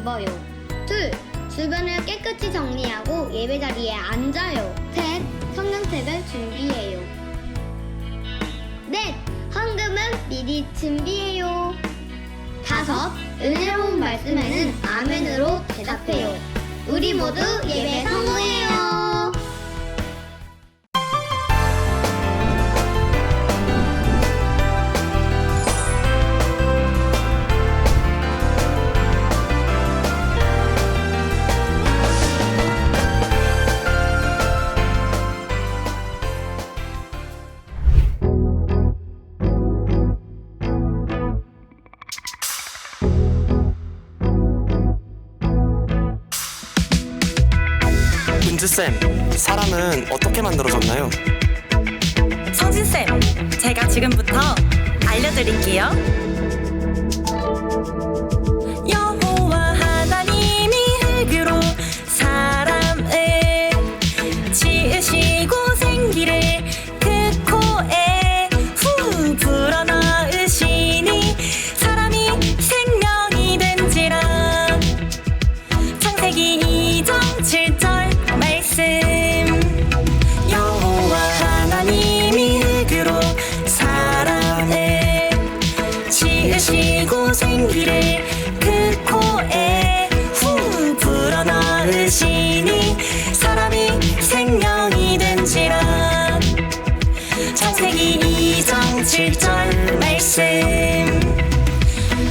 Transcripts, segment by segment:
입어요. 둘, 주변을 깨끗이 정리하고 예배 자리에 앉아요. 셋, 성경책을 준비해요. 넷, 헌금은 미리 준비해요. 다섯, 은혜로운 말씀에는 아멘으로 대답해요. 우리 모두 예배 성공해요. 은주쌤, 사람은 어떻게 만들어졌나요? 성진쌤, 제가 지금부터 알려드릴게요. 여호와 하나님이 흙으로 사람을 지으시고 생기를 그 코에 후 불어넣으시니 사람이 생명이 된지라. 창세기 2장 7절 말씀. 여호와 하나님이 흙으로 사람을 지으시고 생기를 그 코에 후 불어넣으시니 사람이 생명이 된지라. 창세기 2장 7절 말씀.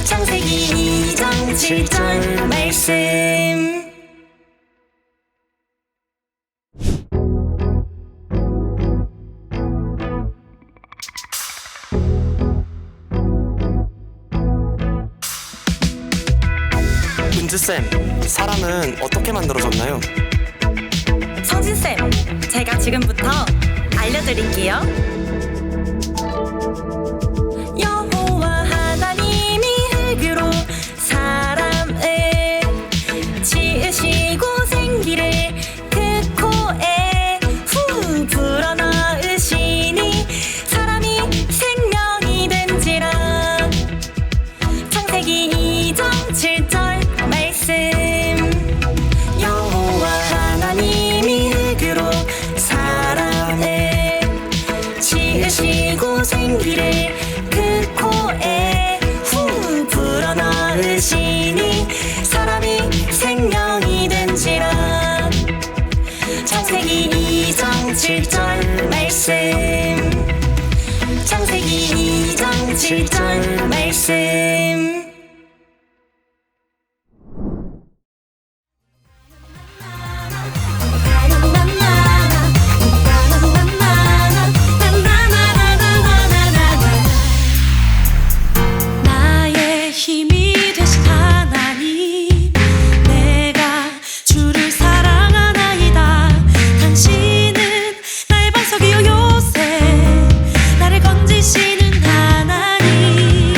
창세기 2장 7절 말씀. 은주쌤, 사람은 어떻게 만들어졌나요? 성진쌤, 제가 지금부터 알려드릴게요. 여호와 하나님이 흙으로 사람을 지으시고 생기를 그 코에 후 불어넣으시니 사람이 생명이 된지라. 창세기 2장 7절 말씀. 여호와 하나님이 흙으로 사람을 지으시고 생기를 그 코에 후 불어넣으시니 사람이 생명이 된지라. 창세기 2장 7절 말씀. 창세기 2장 7절 말씀. 나의 힘이 되신 하나님, 내가 주를 사랑하나이다. 당신은 나의 반석이요 요새 나를 건지시는 하나님.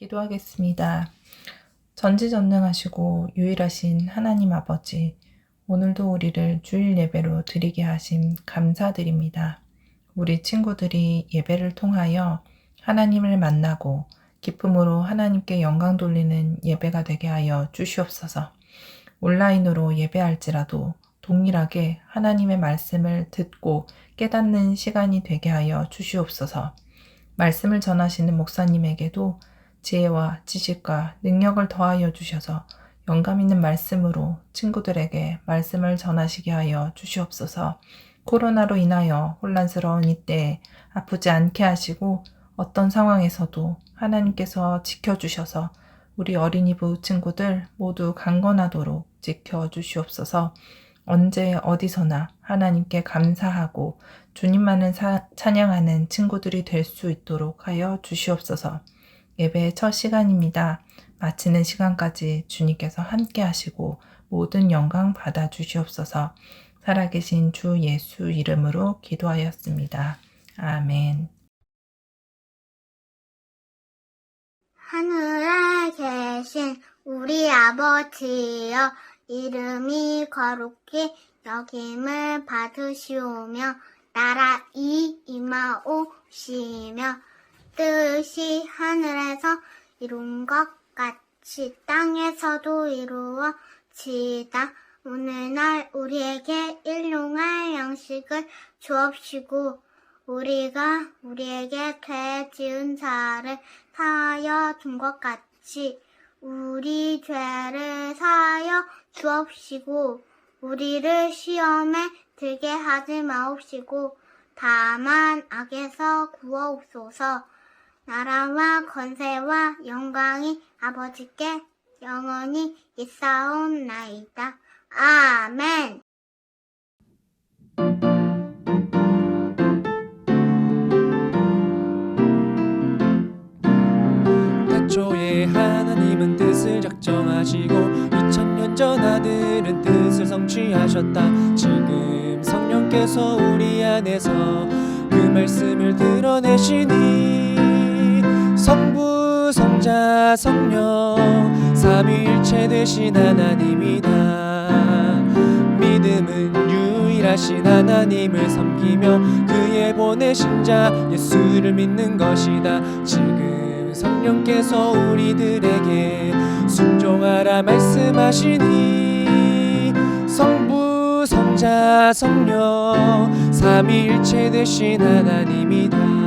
기도하겠습니다. 전지전능하시고 유일하신 하나님 아버지, 오늘도 우리를 주일 예배로 드리게 하심 감사드립니다. 우리 친구들이 예배를 통하여 하나님을 만나고 기쁨으로 하나님께 영광 돌리는 예배가 되게 하여 주시옵소서. 온라인으로 예배할지라도 동일하게 하나님의 말씀을 듣고 깨닫는 시간이 되게 하여 주시옵소서. 말씀을 전하시는 목사님에게도 지혜와 지식과 능력을 더하여 주셔서 영감 있는 말씀으로 친구들에게 말씀을 전하시게 하여 주시옵소서. 코로나로 인하여 혼란스러운 이때에 아프지 않게 하시고 어떤 상황에서도 하나님께서 지켜주셔서 우리 어린이부 친구들 모두 강건하도록 지켜주시옵소서. 언제 어디서나 하나님께 감사하고 주님만을 찬양하는 친구들이 될 수 있도록 하여 주시옵소서. 예배의 첫 시간입니다. 마치는 시간까지 주님께서 함께 하시고 모든 영광 받아 주시옵소서. 살아계신 주 예수 이름으로 기도하였습니다. 아멘. 하늘에 계신 우리 아버지여, 이름이 거룩히 여김을 받으시오며 나라이 임하오시며 뜻이 하늘에서 이룬 것 같이 땅에서도 이루어지이다. 오늘날 우리에게 일용할 양식을 주옵시고 우리가 우리에게 죄 지은 자를 사하여 준 것 같이 우리 죄를 사하여 주옵시고 우리를 시험에 들게 하지 마옵시고 다만 악에서 구하옵소서. 나라와 권세와 영광이 아버지께 영원히 있사옵나이다. 아멘. 태초에 하나님은 뜻을 작정하시고 2000년 전 아들은 뜻을 성취하셨다. 지금 성령께서 우리 안에서 그 말씀을 드러내시니 성부 성자 성령 삼위일체 되신 하나님이다. 믿음은 유일하신 하나님을 섬기며 그의 보내신 자 예수를 믿는 것이다. 지금 성령께서 우리들에게 순종하라 말씀하시니 성부 성자 성령 삼위일체 되신 하나님이다.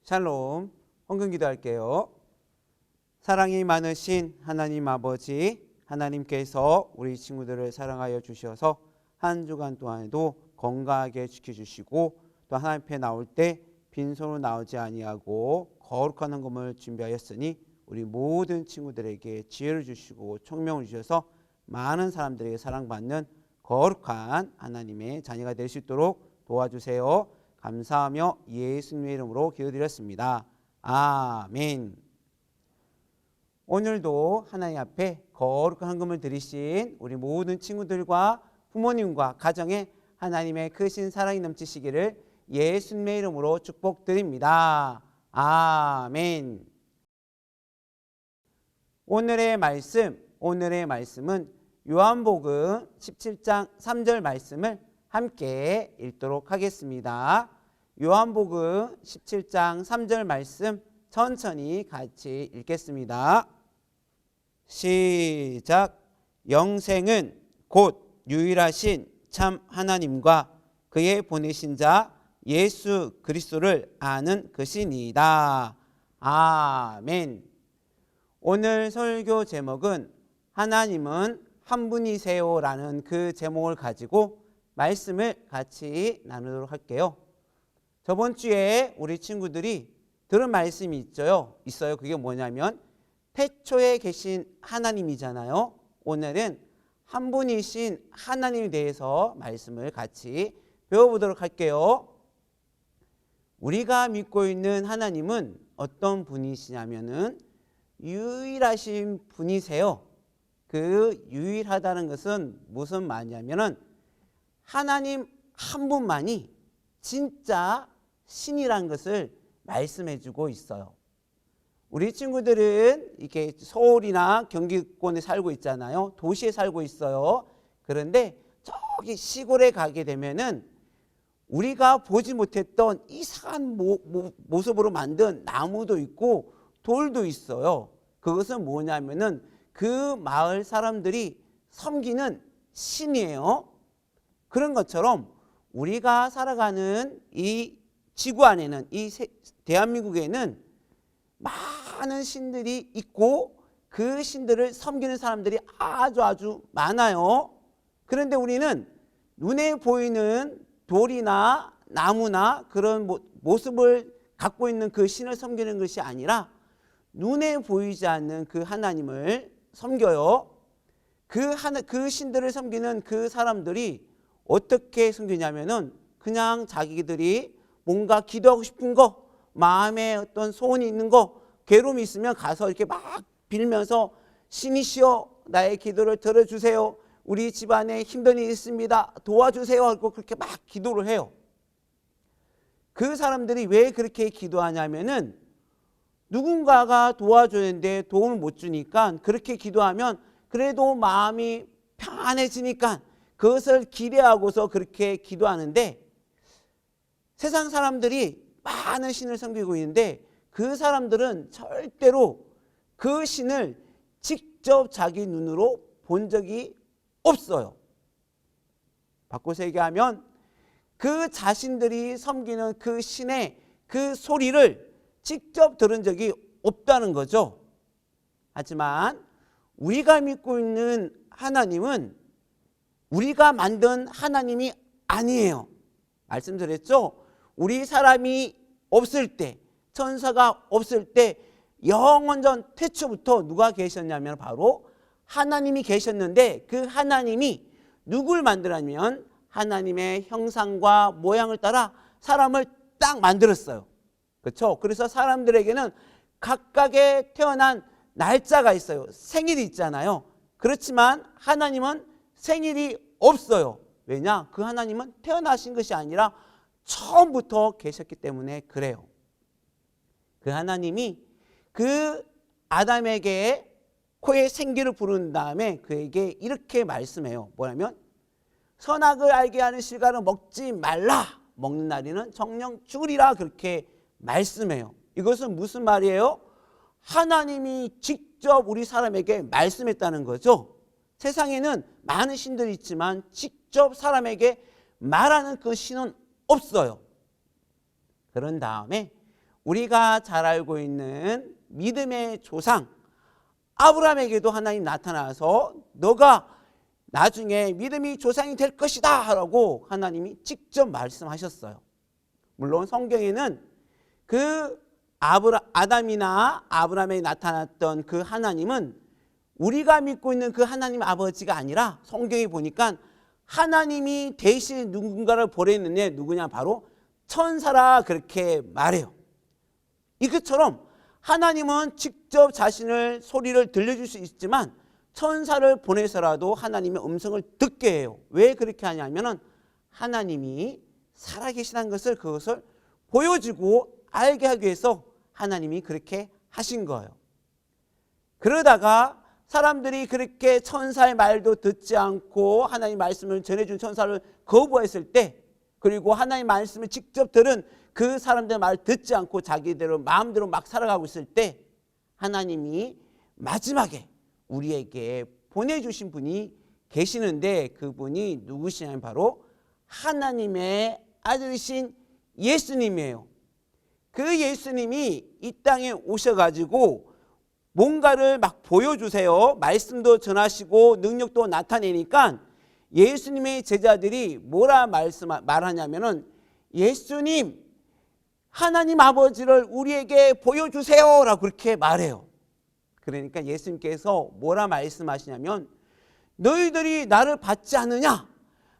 샬롬, 헌금 기도할게요. 사랑이 많으신 하나님 아버지, 하나님께서 우리 친구들을 사랑하여 주셔서 한 주간 동안에도 건강하게 지켜주시고 또 하나님 앞에 나올 때 빈손으로 나오지 아니하고 거룩한 헌금을 준비하였으니 우리 모든 친구들에게 지혜를 주시고 총명을 주셔서 많은 사람들에게 사랑받는 거룩한 하나님의 자녀가 될 수 있도록 도와주세요. 감사하며 예수님의 이름으로 기도드렸습니다. 아멘. 오늘도 하나님 앞에 거룩한 헌금을 드리신 우리 모든 친구들과 부모님과 가정에 하나님의 크신 사랑이 넘치시기를 예수님의 이름으로 축복드립니다. 아멘. 오늘의 말씀은 요한복음 17장 3절 말씀을 함께 읽도록 하겠습니다. 요한복음 17장 3절 말씀 천천히 같이 읽겠습니다. 시작. 영생은 곧 유일하신 참 하나님과 그의 보내신 자 예수 그리스도를 아는 것이니이다. 아멘. 오늘 설교 제목은 하나님은 한 분이세요라는 그 제목을 가지고 말씀을 같이 나누도록 할게요. 저번 주에 우리 친구들이 들은 말씀이 있어요. 그게 뭐냐면 태초에 계신 하나님이잖아요. 오늘은 한 분이신 하나님에 대해서 말씀을 같이 배워보도록 할게요. 우리가 믿고 있는 하나님은 어떤 분이시냐면은 유일하신 분이세요. 그 유일하다는 것은 무슨 말이냐면은 하나님 한 분만이 진짜 신이란 것을 말씀해 주고 있어요. 우리 친구들은 이렇게 서울이나 경기권에 살고 있잖아요. 도시에 살고 있어요. 그런데 저기 시골에 가게 되면은 우리가 보지 못했던 이상한 모습으로 만든 나무도 있고 돌도 있어요. 그것은 뭐냐면은 그 마을 사람들이 섬기는 신이에요. 그런 것처럼 우리가 살아가는 이 지구 안에는, 이 대한민국에는 많은 신들이 있고 그 신들을 섬기는 사람들이 아주 많아요. 그런데 우리는 눈에 보이는 돌이나 나무나 그런 모습을 갖고 있는 그 신을 섬기는 것이 아니라 눈에 보이지 않는 그 하나님을 섬겨요. 그 신들을 섬기는 그 사람들이 어떻게 섬기냐면은 그냥 자기들이 뭔가 기도하고 싶은 거, 마음에 어떤 소원이 있는 거, 괴로움이 있으면 가서 이렇게 막 빌면서 신이시여 나의 기도를 들어주세요. 우리 집안에 힘든 일이 있습니다. 도와주세요 하고 그렇게 막 기도를 해요. 그 사람들이 왜 그렇게 기도하냐면은 누군가가 도와주는데 도움을 못 주니까 그렇게 기도하면 그래도 마음이 편안해지니까 그것을 기대하고서 그렇게 기도하는데 세상 사람들이 많은 신을 섬기고 있는데 그 사람들은 절대로 그 신을 직접 자기 눈으로 본 적이 없어요. 바꿔서 얘기하면 그 자신들이 섬기는 그 신의 그 소리를 직접 들은 적이 없다는 거죠. 하지만 우리가 믿고 있는 하나님은 우리가 만든 하나님이 아니에요. 말씀드렸죠? 우리 사람이 없을 때, 천사가 없을 때 영원전 태초부터 누가 계셨냐면 바로 하나님이 계셨는데 그 하나님이 누굴 만들었냐면 하나님의 형상과 모양을 따라 사람을 딱 만들었어요. 그렇죠? 그래서 사람들에게는 각각의 태어난 날짜가 있어요. 생일이 있잖아요. 그렇지만 하나님은 생일이 없어요. 왜냐? 그 하나님은 태어나신 것이 아니라 처음부터 계셨기 때문에 그래요. 그 하나님이 그 아담에게 코에 생기를 부른 다음에 그에게 이렇게 말씀해요. 뭐냐면 선악을 알게 하는 실과를 먹지 말라. 먹는 날에는 정령 죽으리라. 그렇게 말씀해요. 이것은 무슨 말이에요? 하나님이 직접 우리 사람에게 말씀했다는 거죠. 세상에는 많은 신들이 있지만 직접 사람에게 말하는 그 신은 없어요. 그런 다음에 우리가 잘 알고 있는 믿음의 조상 아브라함에게도 하나님 나타나서 너가 나중에 믿음이 조상이 될 것이다 라고 하나님이 직접 말씀하셨어요. 물론 성경에는 그 아담이나 아브라함에 나타났던 그 하나님은 우리가 믿고 있는 그 하나님 아버지가 아니라 성경에 보니까 하나님이 대신 누군가를 보냈는데 누구냐? 바로 천사라 그렇게 말해요. 이것처럼 하나님은 직접 자신을 소리를 들려줄 수 있지만 천사를 보내서라도 하나님의 음성을 듣게 해요. 왜 그렇게 하냐면은 하나님이 살아계시다는 것을 그것을 보여주고 알게 하기 위해서 하나님이 그렇게 하신 거예요. 그러다가 사람들이 그렇게 천사의 말도 듣지 않고 하나님 말씀을 전해준 천사를 거부했을 때 그리고 하나님 말씀을 직접 들은 그 사람들의 말을 듣지 않고 자기대로 마음대로 막 살아가고 있을 때 하나님이 마지막에 우리에게 보내주신 분이 계시는데 그분이 누구시냐면 바로 하나님의 아들이신 예수님이에요. 그 예수님이 이 땅에 오셔가지고 뭔가를 막 보여주세요. 말씀도 전하시고 능력도 나타내니까 예수님의 제자들이 뭐라 말하냐면은 예수님 하나님 아버지를 우리에게 보여주세요 라고 그렇게 말해요. 그러니까 예수님께서 뭐라 말씀하시냐면 너희들이 나를 봤지 않느냐?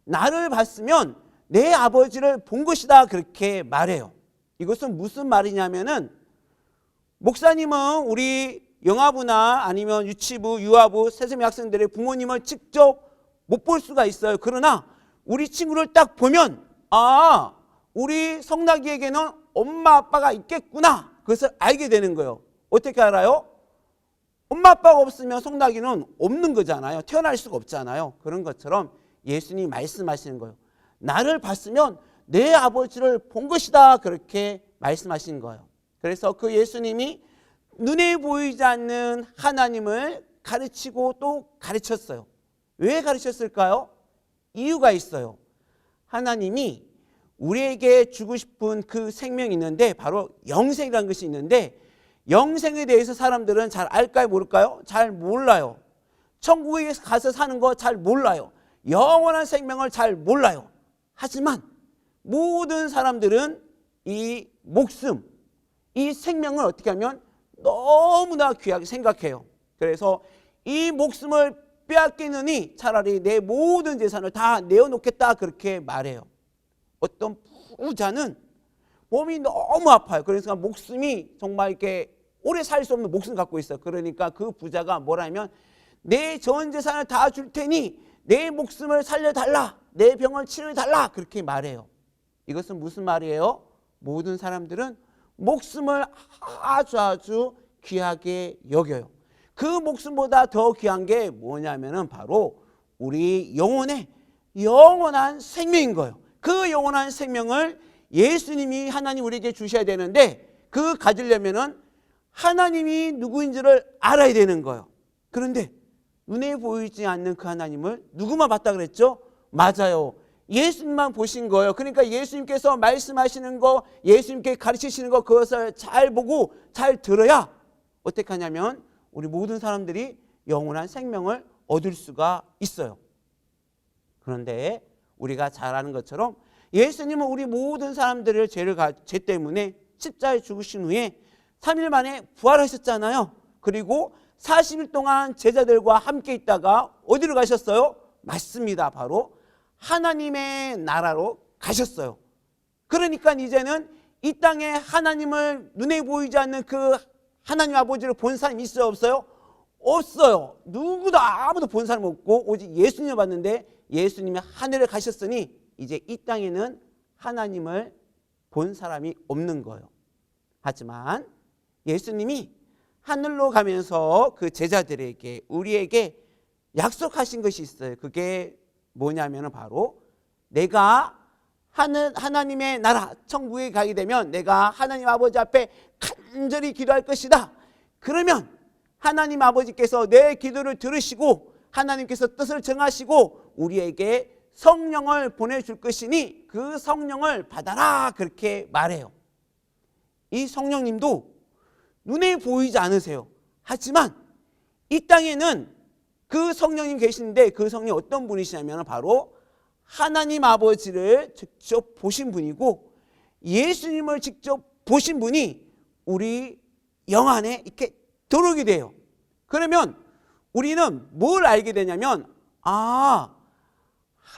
나를 봤으면 내 아버지를 본 것이다 그렇게 말해요. 이것은 무슨 말이냐면은 목사님은 우리 영아부나 아니면 유치부, 유아부, 새세미 학생들의 부모님을 직접 못 볼 수가 있어요. 그러나 우리 친구를 딱 보면 우리 성나기에게는 엄마 아빠가 있겠구나. 그것을 알게 되는 거예요. 어떻게 알아요? 엄마 아빠가 없으면 성나기는 없는 거잖아요. 태어날 수가 없잖아요. 그런 것처럼 예수님이 말씀하시는 거예요. 나를 봤으면 내 아버지를 본 것이다. 그렇게 말씀하신 거예요. 그래서 그 예수님이 눈에 보이지 않는 하나님을 가르치고 또 가르쳤어요. 왜 가르쳤을까요? 이유가 있어요. 하나님이 우리에게 주고 싶은 그 생명이 있는데 바로 영생이라는 것이 있는데 영생에 대해서 사람들은 잘 알까요? 모를까요? 잘 몰라요. 천국에 가서 사는 거 잘 몰라요. 영원한 생명을 잘 몰라요. 하지만 모든 사람들은 이 목숨, 이 생명을 어떻게 하면 너무나 귀하게 생각해요. 그래서 이 목숨을 빼앗기느니 차라리 내 모든 재산을 다 내어놓겠다 그렇게 말해요. 어떤 부자는 몸이 너무 아파요. 그래서 목숨이 정말 이렇게 오래 살 수 없는 목숨을 갖고 있어요. 그러니까 그 부자가 뭐라 하면 내 전 재산을 다 줄 테니 내 목숨을 살려달라. 내 병을 치료해달라. 그렇게 말해요. 이것은 무슨 말이에요? 모든 사람들은 목숨을 아주 귀하게 여겨요. 그 목숨보다 더 귀한 게 뭐냐면은 바로 우리 영원한 생명인 거예요. 그 영원한 생명을 예수님이 하나님 우리에게 주셔야 되는데 그 가지려면은 하나님이 누구인지를 알아야 되는 거예요. 그런데 눈에 보이지 않는 그 하나님을 누구만 봤다 그랬죠? 맞아요. 예수님만 보신 거예요. 그러니까 예수님께서 말씀하시는 거, 예수님께 가르치시는 거 그것을 잘 보고 잘 들어야 어떻게 하냐면 우리 모든 사람들이 영원한 생명을 얻을 수가 있어요. 그런데 우리가 잘 아는 것처럼 예수님은 우리 모든 사람들을 죄 때문에 십자가에 죽으신 후에 3일 만에 부활하셨잖아요. 그리고 40일 동안 제자들과 함께 있다가 어디로 가셨어요? 맞습니다. 바로 하나님의 나라로 가셨어요. 그러니까 이제는 이 땅에 하나님을 눈에 보이지 않는 그 하나님 아버지를 본 사람이 있어요? 없어요? 없어요. 누구도 아무도 본 사람 없고 오직 예수님을 봤는데 예수님이 하늘에 가셨으니 이제 이 땅에는 하나님을 본 사람이 없는 거예요. 하지만 예수님이 하늘로 가면서 그 제자들에게 우리에게 약속하신 것이 있어요. 그게 뭐냐면 바로 내가 하나님의 나라 천국에 가게 되면 내가 하나님 아버지 앞에 간절히 기도할 것이다. 그러면 하나님 아버지께서 내 기도를 들으시고 하나님께서 뜻을 정하시고 우리에게 성령을 보내줄 것이니 그 성령을 받아라 그렇게 말해요. 이 성령님도 눈에 보이지 않으세요. 하지만 이 땅에는 그 성령님 계시는데 그 성령이 어떤 분이시냐면 바로 하나님 아버지를 직접 보신 분이고 예수님을 직접 보신 분이 우리 영 안에 이렇게 들어오게 돼요. 그러면 우리는 뭘 알게 되냐면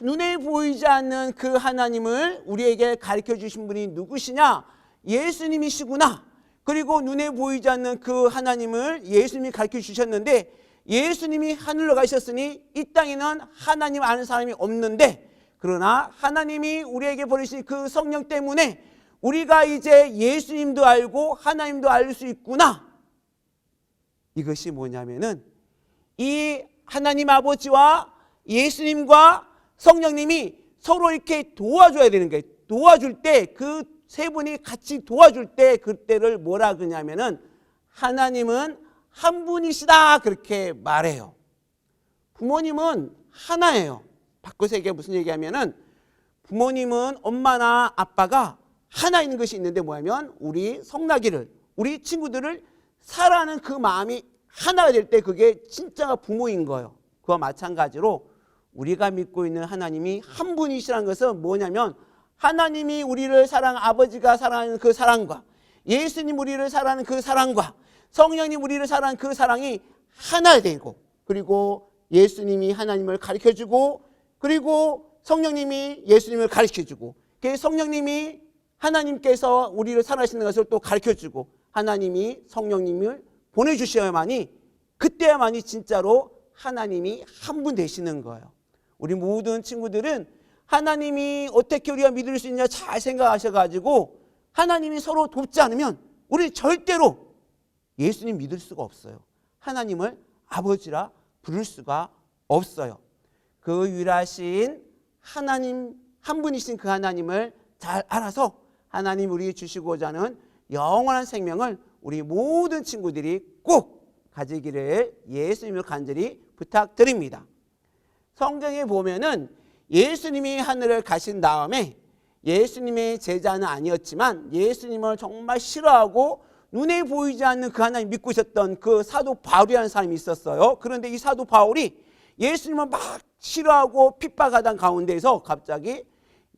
눈에 보이지 않는 그 하나님을 우리에게 가르쳐 주신 분이 누구시냐? 예수님이시구나. 그리고 눈에 보이지 않는 그 하나님을 예수님이 가르쳐 주셨는데 예수님이 하늘로 가셨으니 이 땅에는 하나님 아는 사람이 없는데 그러나 하나님이 우리에게 보내신 그 성령 때문에 우리가 이제 예수님도 알고 하나님도 알 수 있구나. 이것이 뭐냐면은 이 하나님 아버지와 예수님과 성령님이 서로 이렇게 도와줘야 되는 거예요. 도와줄 때 그 세 분이 같이 도와줄 때 그때를 뭐라 그러냐면은 하나님은 한 분이시다 그렇게 말해요. 부모님은 하나예요. 바꿔서 얘기하면 무슨 얘기하면은 부모님은 엄마나 아빠가 하나 있는 것이 있는데 뭐냐면 우리 성나기를 우리 친구들을 사랑하는 그 마음이 하나가 될 때 그게 진짜 부모인 거예요. 그와 마찬가지로 우리가 믿고 있는 하나님이 한 분이시라는 것은 뭐냐면 하나님이 우리를 아버지가 사랑하는 그 사랑과 예수님 우리를 사랑하는 그 사랑과 성령님 우리를 사랑하는 그 사랑이 하나 되고 그리고 예수님이 하나님을 가르쳐주고 그리고 성령님이 예수님을 가르쳐주고 성령님이 하나님께서 우리를 사랑하시는 것을 또 가르쳐주고 하나님이 성령님을 보내주셔야만이 그때야만이 진짜로 하나님이 한 분 되시는 거예요. 우리 모든 친구들은 하나님이 어떻게 우리가 믿을 수 있냐 잘 생각하셔가지고 하나님이 서로 돕지 않으면 우리 절대로 예수님 믿을 수가 없어요. 하나님을 아버지라 부를 수가 없어요. 그 유일하신 하나님 한 분이신 그 하나님을 잘 알아서 하나님 우리에게 주시고자 하는 영원한 생명을 우리 모든 친구들이 꼭 가지기를 예수님을 간절히 부탁드립니다. 성경에 보면은 예수님이 하늘을 가신 다음에 예수님의 제자는 아니었지만 예수님을 정말 싫어하고 눈에 보이지 않는 그 하나님 믿고 있었던 그 사도 바울이라는 사람이 있었어요. 그런데 이 사도 바울이 예수님을 막 싫어하고 핍박하던 가운데에서 갑자기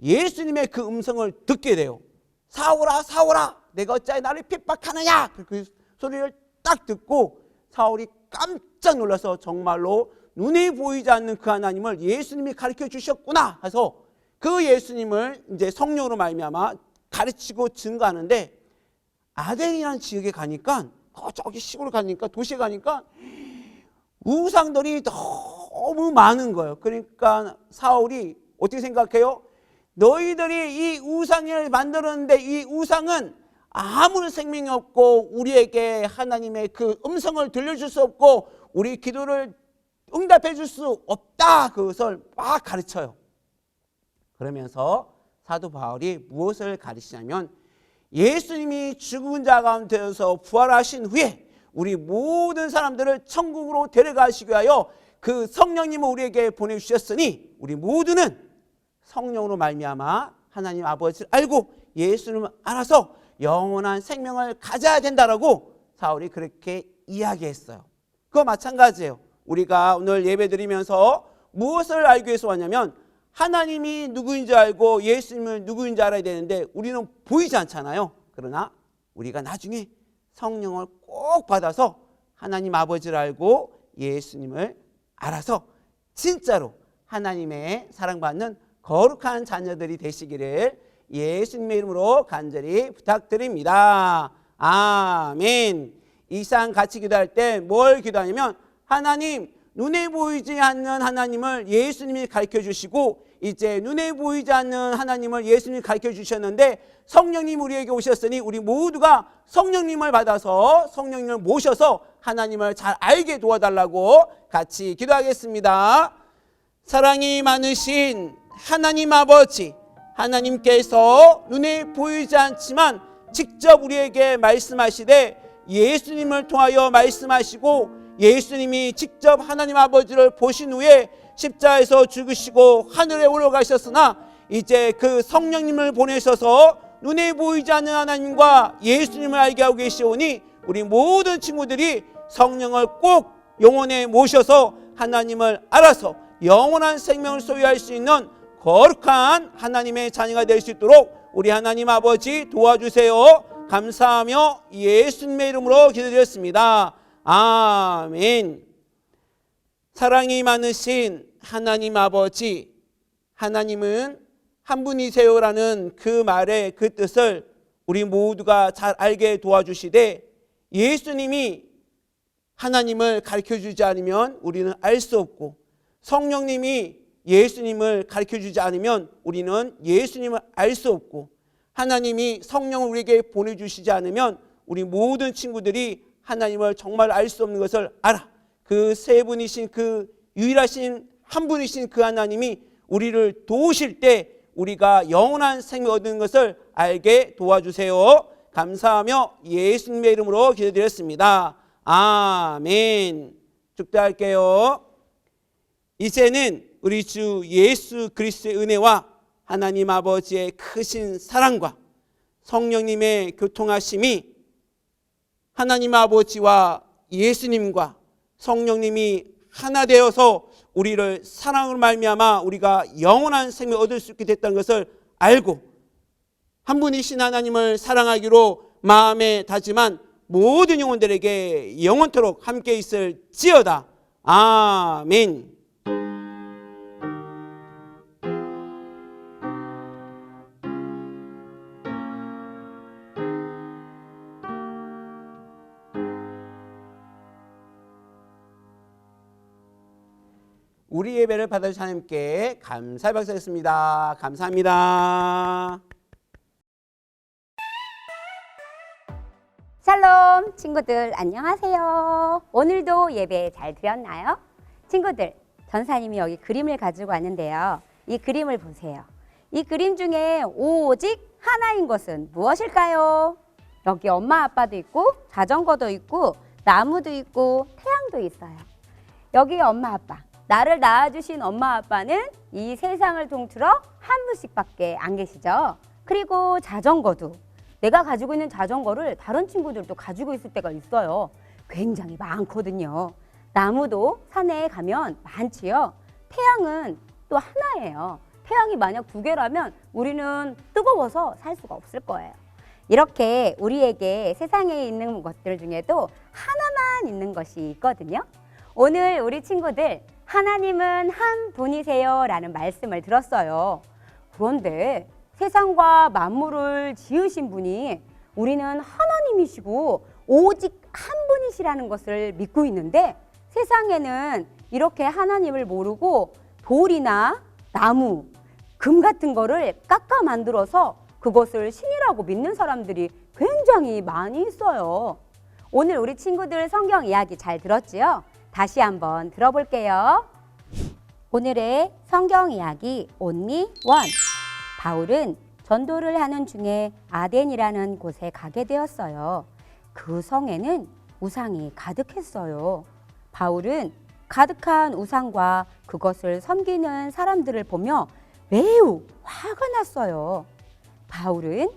예수님의 그 음성을 듣게 돼요. 사울아 사울아 내가 어찌하여 나를 핍박하느냐. 그 소리를 딱 듣고 사울이 깜짝 놀라서 정말로 눈에 보이지 않는 그 하나님을 예수님이 가르쳐 주셨구나 해서 그 예수님을 이제 성령으로 말미암아 가르치고 증거하는데 아덴이라는 지역에 가니까 저기 시골 가니까 도시에 가니까 우상들이 너무 많은 거예요. 그러니까 사울이 어떻게 생각해요? 너희들이 이 우상을 만들었는데 이 우상은 아무런 생명이 없고 우리에게 하나님의 그 음성을 들려줄 수 없고 우리 기도를 응답해 줄 수 없다. 그것을 막 가르쳐요. 그러면서 사도 바울이 무엇을 가르치냐면 예수님이 죽은 자 가운데서 부활하신 후에 우리 모든 사람들을 천국으로 데려가시기 위하여 그 성령님을 우리에게 보내주셨으니 우리 모두는 성령으로 말미암아 하나님 아버지를 알고 예수님을 알아서 영원한 생명을 가져야 된다라고 사울이 그렇게 이야기했어요. 그거 마찬가지예요. 우리가 오늘 예배드리면서 무엇을 알기 위해서 왔냐면 하나님이 누구인지 알고 예수님을 누구인지 알아야 되는데 우리는 보이지 않잖아요. 그러나 우리가 나중에 성령을 꼭 받아서 하나님 아버지를 알고 예수님을 알아서 진짜로 하나님의 사랑받는 거룩한 자녀들이 되시기를 예수님의 이름으로 간절히 부탁드립니다. 아멘. 이상 같이 기도할 때 뭘 기도하냐면 하나님 눈에 보이지 않는 하나님을 예수님이 가르쳐 주시고 이제 눈에 보이지 않는 하나님을 예수님이 가르쳐 주셨는데 성령님 우리에게 오셨으니 우리 모두가 성령님을 받아서 성령님을 모셔서 하나님을 잘 알게 도와달라고 같이 기도하겠습니다. 사랑이 많으신 하나님 아버지, 하나님께서 눈에 보이지 않지만 직접 우리에게 말씀하시되 예수님을 통하여 말씀하시고 예수님이 직접 하나님 아버지를 보신 후에 십자에서 죽으시고 하늘에 올라가셨으나 이제 그 성령님을 보내셔서 눈에 보이지 않는 하나님과 예수님을 알게 하고 계시오니 우리 모든 친구들이 성령을 꼭 영혼에 모셔서 하나님을 알아서 영원한 생명을 소유할 수 있는 거룩한 하나님의 자녀가 될 수 있도록 우리 하나님 아버지 도와주세요. 감사하며 예수님의 이름으로 기도드렸습니다. 아멘. 사랑이 많으신 하나님 아버지, 하나님은 한 분이세요라는 그 말의 그 뜻을 우리 모두가 잘 알게 도와주시되 예수님이 하나님을 가르쳐주지 않으면 우리는 알 수 없고 성령님이 예수님을 가르쳐주지 않으면 우리는 예수님을 알 수 없고 하나님이 성령을 우리에게 보내주시지 않으면 우리 모든 친구들이 하나님을 정말 알 수 없는 것을 알아. 그 세 분이신 그 유일하신 한 분이신 그 하나님이 우리를 도우실 때 우리가 영원한 생명을 얻는 것을 알게 도와주세요. 감사하며 예수님의 이름으로 기도드렸습니다. 아멘. 축도할게요. 이제는 우리 주 예수 그리스도의 은혜와 하나님 아버지의 크신 사랑과 성령님의 교통하심이 하나님 아버지와 예수님과 성령님이 하나 되어서 우리를 사랑으로 말미암아 우리가 영원한 생명을 얻을 수 있게 됐다는 것을 알고 한 분이신 하나님을 사랑하기로 마음에 다짐한 모든 영혼들에게 영원토록 함께 있을지어다. 아멘. 우리 예배를 받아주신 하나님께 감사의 박수 드리겠습니다. 감사합니다. 샬롬 친구들 안녕하세요. 오늘도 예배 잘 드렸나요? 친구들, 전사님이 여기 그림을 가지고 왔는데요. 이 그림을 보세요. 이 그림 중에 오직 하나인 것은 무엇일까요? 여기 엄마 아빠도 있고 자전거도 있고 나무도 있고 태양도 있어요. 여기 엄마 아빠, 나를 낳아주신 엄마 아빠는 이 세상을 통틀어 한 분씩밖에 안 계시죠. 그리고 자전거도, 내가 가지고 있는 자전거를 다른 친구들도 가지고 있을 때가 있어요. 굉장히 많거든요. 나무도 산에 가면 많지요. 태양은 또 하나예요. 태양이 만약 2개라면 우리는 뜨거워서 살 수가 없을 거예요. 이렇게 우리에게 세상에 있는 것들 중에도 하나만 있는 것이 있거든요. 오늘 우리 친구들 하나님은 한 분이세요 라는 말씀을 들었어요. 그런데 세상과 만물을 지으신 분이 우리는 하나님이시고 오직 한 분이시라는 것을 믿고 있는데 세상에는 이렇게 하나님을 모르고 돌이나 나무, 금 같은 거를 깎아 만들어서 그것을 신이라고 믿는 사람들이 굉장히 많이 있어요. 오늘 우리 친구들 성경 이야기 잘 들었지요? 다시 한번 들어볼게요. 오늘의 성경 이야기 only one. 바울은 전도를 하는 중에 아덴이라는 곳에 가게 되었어요. 그 성에는 우상이 가득했어요. 바울은 가득한 우상과 그것을 섬기는 사람들을 보며 매우 화가 났어요. 바울은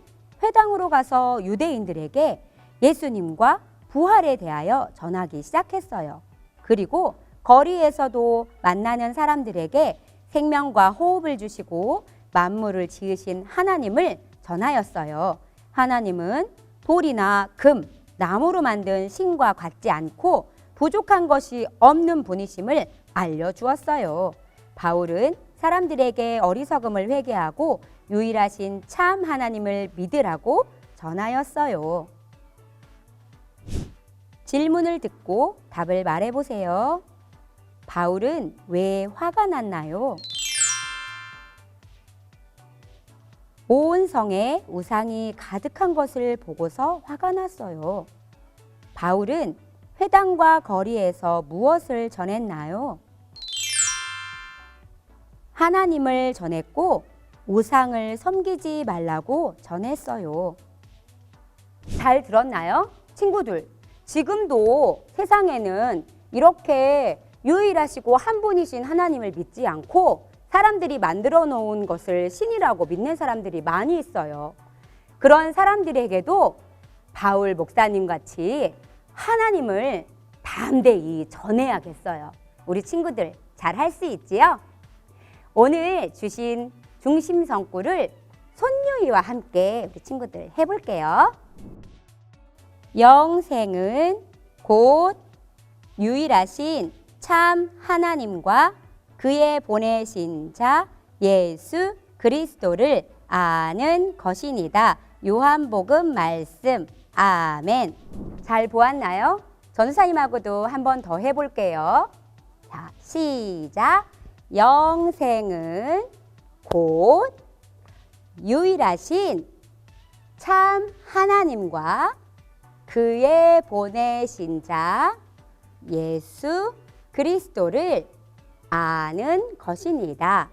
회당으로 가서 유대인들에게 예수님과 부활에 대하여 전하기 시작했어요. 그리고 거리에서도 만나는 사람들에게 생명과 호흡을 주시고 만물을 지으신 하나님을 전하였어요. 하나님은 돌이나 금, 나무로 만든 신과 같지 않고 부족한 것이 없는 분이심을 알려주었어요. 바울은 사람들에게 어리석음을 회개하고 유일하신 참 하나님을 믿으라고 전하였어요. 질문을 듣고 답을 말해보세요. 바울은 왜 화가 났나요? 온 성에 우상이 가득한 것을 보고서 화가 났어요. 바울은 회당과 거리에서 무엇을 전했나요? 하나님을 전했고 우상을 섬기지 말라고 전했어요. 잘 들었나요? 친구들, 지금도 세상에는 이렇게 유일하시고 한 분이신 하나님을 믿지 않고 사람들이 만들어 놓은 것을 신이라고 믿는 사람들이 많이 있어요. 그런 사람들에게도 바울 목사님 같이 하나님을 담대히 전해야겠어요. 우리 친구들 잘 할 수 있지요? 오늘 주신 중심성구를 손유이와 함께 우리 친구들 해볼게요. 영생은 곧 유일하신 참 하나님과 그의 보내신 자 예수 그리스도를 아는 것이니다. 요한복음 말씀. 아멘. 잘 보았나요? 전사님하고도 한 번 더 해볼게요. 자, 시작. 영생은 곧 유일하신 참 하나님과 그의 보내신 자 예수 그리스도를 아는 것이니다.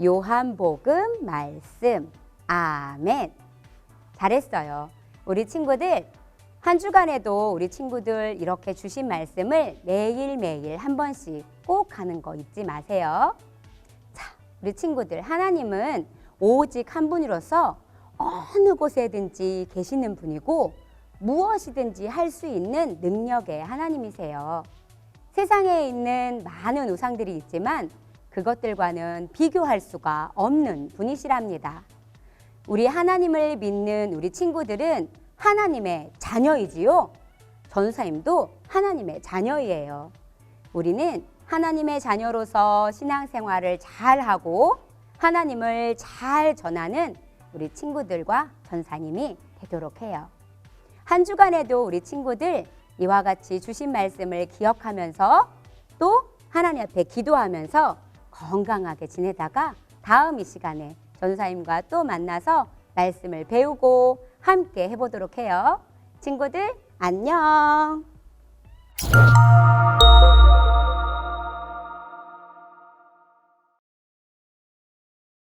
요한복음 말씀. 아멘. 잘했어요. 우리 친구들 한 주간에도 우리 친구들 이렇게 주신 말씀을 매일매일 한 번씩 꼭 하는 거 잊지 마세요. 자, 우리 친구들 하나님은 오직 한 분으로서 어느 곳에든지 계시는 분이고 무엇이든지 할 수 있는 능력의 하나님이세요. 세상에 있는 많은 우상들이 있지만 그것들과는 비교할 수가 없는 분이시랍니다. 우리 하나님을 믿는 우리 친구들은 하나님의 자녀이지요. 전사님도 하나님의 자녀이에요. 우리는 하나님의 자녀로서 신앙생활을 잘하고 하나님을 잘 전하는 우리 친구들과 전사님이 되도록 해요. 한 주간에도 우리 친구들 이와 같이 주신 말씀을 기억하면서 또 하나님 앞에 기도하면서 건강하게 지내다가 다음 이 시간에 전사님과 또 만나서 말씀을 배우고 함께 해보도록 해요. 친구들 안녕.